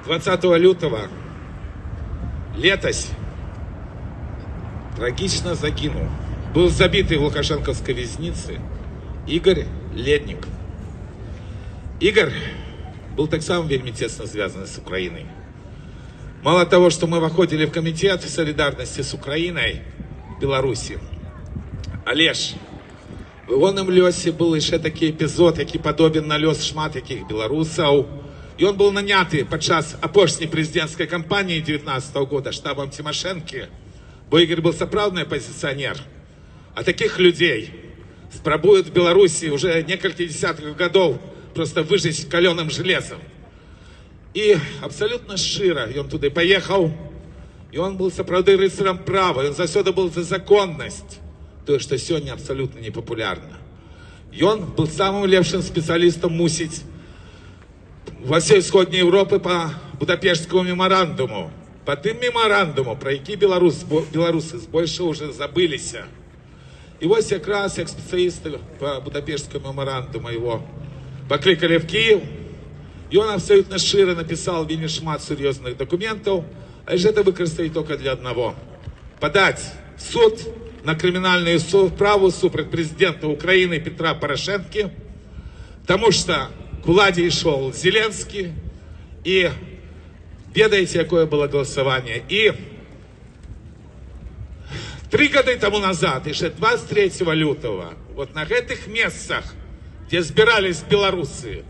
20 лютого летось трагично загинул. Был забитый в Лукашенковской вязнице Игорь Ледник. Игорь был так само вельми тесно связан с Украиной. Мало того, что мы выходили в комитет солидарности с Украиной в Беларуси, але ж в ягоным лёсе был еще такой эпизод, який подобен на лёс шмат яких белорусов. И он был наняты подчас апошней президентской кампании 19 года штабом Тимошенко, бо Игорь был сапраўдный оппозиционер. А таких людей спробуют в Беларуси уже несколько десятков годов просто выжечь каленым железом. И абсолютно широ он туда поехал, и он был сапраўды рыцарем права, он заўсёды был за законность, то, что сегодня абсолютно непопулярно. И он был самым лепшим специалистом мусить во всей Исходной Европы по Будапештскому меморандуму. По тым меморандуму, про які белорусы больше уже забылись. И вот как раз, как специалисты по Будапештскому меморандуму его покликали в Киев, и он абсолютно широ написал вельми шмат серьезных документов, а лишь это выкористать только для одного. Подать в суд на криминальную справу супраць президента Украины Петра Порошенко, потому что к владе шел Зеленский, и ведаете, какое было голосование. И 3 года тому назад, еще 23 лютого, вот на этих местах, где собирались белорусы,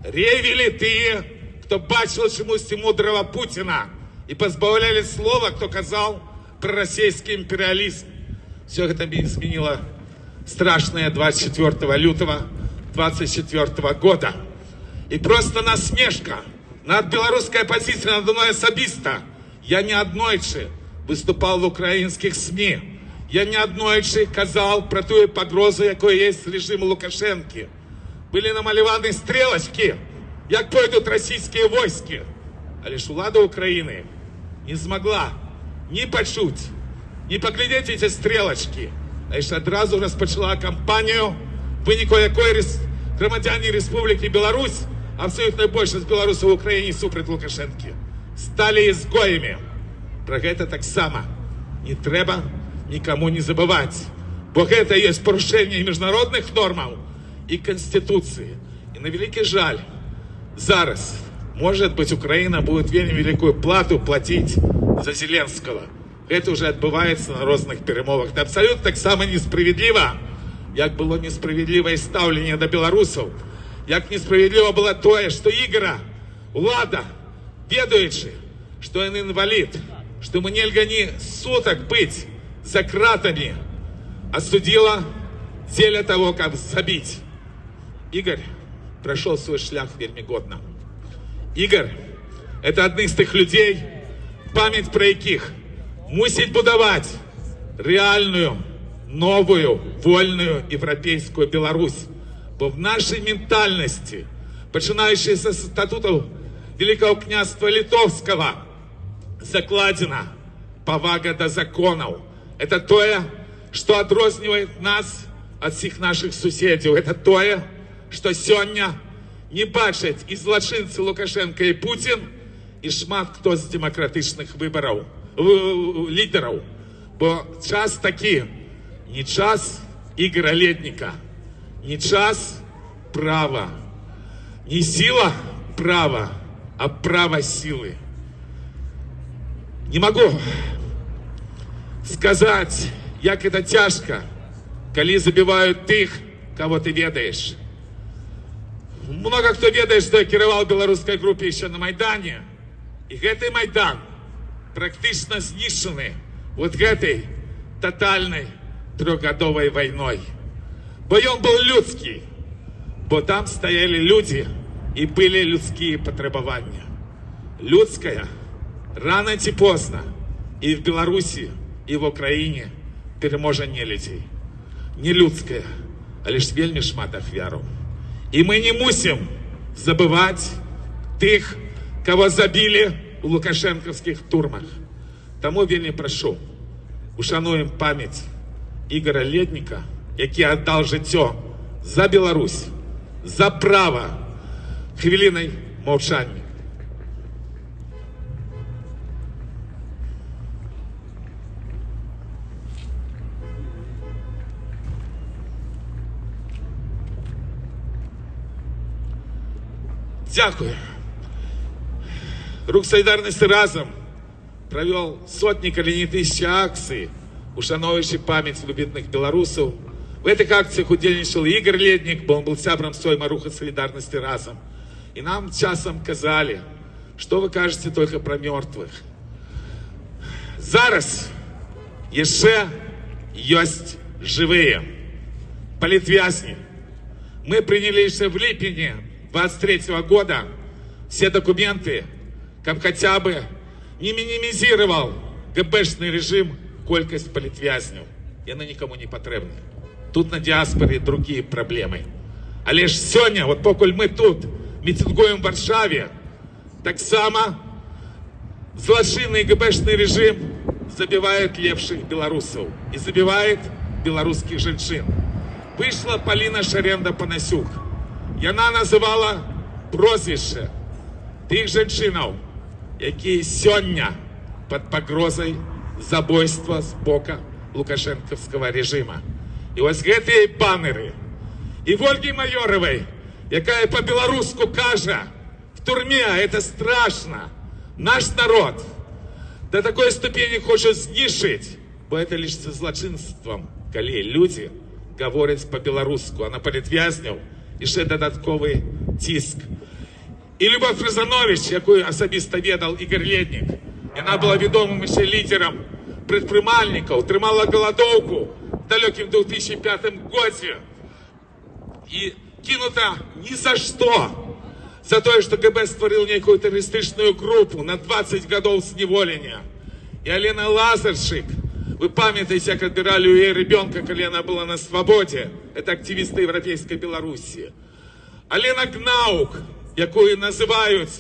ревели те, кто бачил чемусь мудрого Путина, и позбавляли слова, кто казал про российский империализм. Все это изменило страшное 24 лютого 24 года. И просто насмешка над белорусской оппозицией, надо мной особисто. Я не однойче выступал в украинских СМИ. Я не однойче казал про ту погрозу, якой есть режим Лукашенко. Были намалеваны стрелочки, як пойдут российские войски. А лишь влада Украины не смогла ни почуть, ни поглядеть эти стрелочки. А лишь одразу распочала кампанию, вынику якой громадяне Республики Беларусь, абсолютно большинство белорусов в Украине супраць Лукашенко, стали изгоями. Про это так само не треба никому не забывать. Бо это есть порушение международных нормов и Конституции. И на великий жаль, зараз, может быть, Украина будет вельми великую плату платить за Зеленского. Это уже отбывается на разных перемовах. Это абсолютно так само несправедливо, як было несправедливое ставление до белорусов. Як несправедливо было то, что Игоря, влада, ведаючи, что он инвалид, что ему нельзя ни суток быть за кратами, осудила для того, как забить. Игорь прошел свой шлях вельми годно. Игорь – это одни из тех людей, память про яких мусить будовать реальную, новую, вольную европейскую Беларусь. Бо в нашей ментальности, починающей со статутов Великого княжества Литовского, закладена повага до законов. Это то, что отрознивает нас от всех наших соседей. Это то, что сегодня не бачать и злочинцы Лукашенко и Путин, и шмат кто з демократичных выборов, лидеров. Бо час таки, не час Игоря Ледника, не час права, не сила права, а право силы. Не могу сказать, як это тяжко, коли забивают тых, кого ты ведаешь. Много кто ведает, что я кіраваў белорусской группе еще на Майдане. И гэты Майдан практично знищены вот этой тотальной трехгодовой войной. Бо он был людский, бо там стояли люди и были людские потребования. Людская, рано чи поздно, и в Беларуси, и в Украине переможе не людей. Не людская, а лишь вельми шмат ахвяров. И мы не мусим забывать тех, кого забили у лукашенковских турмах. Тому вельми прошу, ушануем память Игоря Ледника, який отдал життя за Беларусь, за право. Хвилиной молчания. Дякую. Рух Солідарності разом провел сотни, коли не тысячи акций, ушановуючи память любимых белорусов. В этих акциях удельничал Игорь Ледник, бо он был сябром сойма Руха Солідарності разом. И нам часом казали, что вы кажете только про мертвых. Зараз еще есть живые политвязни. Мы приняли еще в липне 23 года все документы, как хотя бы не минимизировал ГБшный режим колькость политвязнів. И она никому не потребна. Тут на діаспорі другие проблемы. Але ж сьогодні, от покуль ми тут мітингуємо в Варшаві, так само злочинный ГБшный режим забивает лепших белорусов и забивает белорусских женщин. Вышла Полина Шаренда-Панасюк. И она называла прозвище тих женщинов, які сьогодні під погрозою забойства з боку лукашенківського режиму. І ось ці банери. І в Ольги Майоровой, яка по-білоруську каже, в тюрмі, це страшно, наш народ до такої ступені хоче знищити, бо це лише злочинством, коли люди говорять по-білоруську, а на політв'язнів і ще додатковий тиск. І Любов Рязанович, яку особисто ведал Ігор Ледник, вона була відомим ще лідером предпринимальников, тримала голодовку в далеком 2005 году и кинута ни за что, за то, что ГБ створил некую террористичную группу на 20 годов сневоления. И Алена Лазаршик, вы помните, как отбирали у ее ребенка, когда она была на свободе, это активисты Европейской Белоруссии. Алена Гнаук, якую называют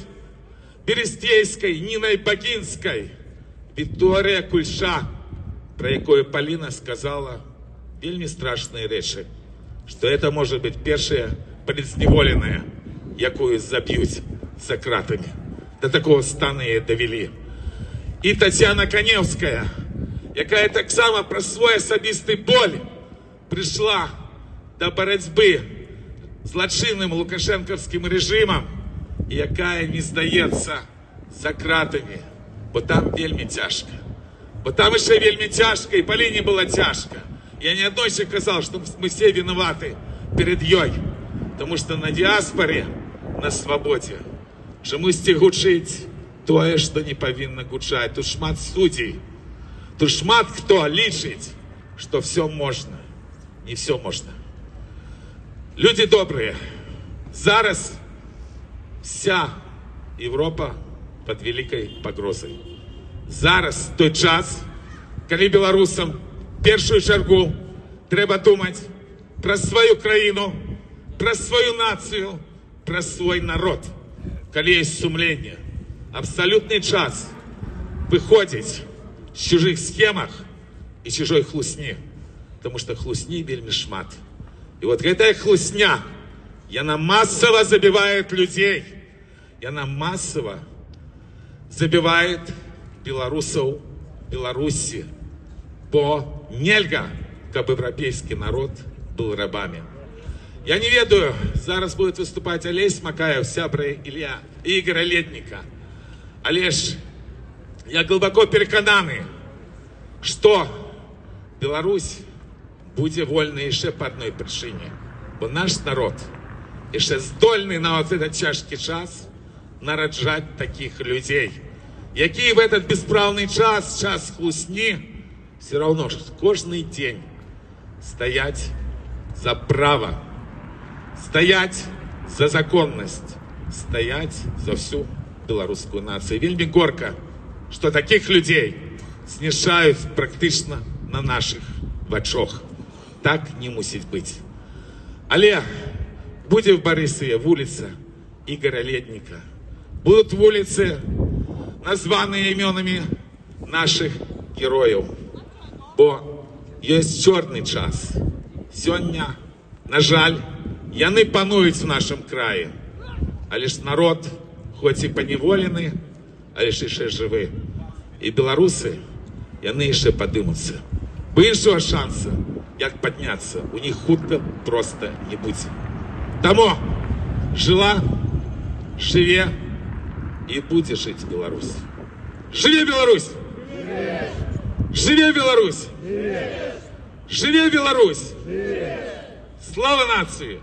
Берестейской, Ниной Богинской, Вікторія Кульша, про якую Полина сказала вельми страшные речи, что это может быть первая предзневоленная, якую забьют за кратами. До такого стану її довели. І Тетяна Каневська, яка так само про свой особистий боль пришла до боротьби з злочинним лукашенківським режимом, і яка не здається за кратами. Бо там вельми тяжко. Бо там еще вельми тяжко, и Полине было тяжко. Я не одной ще казал, что мы все виноваты перед ёй. Потому что на диаспоре, на свободе, же мы гучить тое, что не повинно гучать. Тут шмат судей. Тут шмат кто лічить, что все можно. Не все можно. Люди добрые. Зараз вся Европа под великой погрозой. Зараз той час, коли белорусам в першую чергу треба думать про свою країну, про свою націю, про свой народ. Коли є сумління, абсолютний час виходить з чужих схемах і чужой хлусні, тому що хлусні вельми шмат. І от эта хлусня, яна массово забивает людей, яна массово забивает белорусов в Беларуси, бо нельга, как европейский народ был рабами. Я не ведаю, зараз будет выступать Олесь Макаев, сябра Игоря Ледника. Олеж, я глубоко переконаны, что Беларусь будет вольна еще по одной причине, бо наш народ еще здольный на вот этот тяжкий час нараджать таких людей, які в этот бесправный час, час хлусні, все равно кожний день стоять за право, стоять за законность, стоять за всю белорусскую нацию. Вельми горко, что таких людей знішають практично на наших вачах. Так не мусить быть. Але буде в Борисове вулиця Ігоря Ледника. Будут вулицы, названные именами наших героев. Бо есть чорний час. Сьогодні, на жаль, яны панують в нашому краї. Але ж народ, хоч і поневолений, але ж ще живий. І білоруси, яны ще подимуться. Бо іншого шансу, як піднятися, у них хутко просто не буде. Тому жила Жыве і будзе жыць Беларусь. Жыве Беларусь! Жыве Беларусь! Жыве Беларусь! Слава нацыі!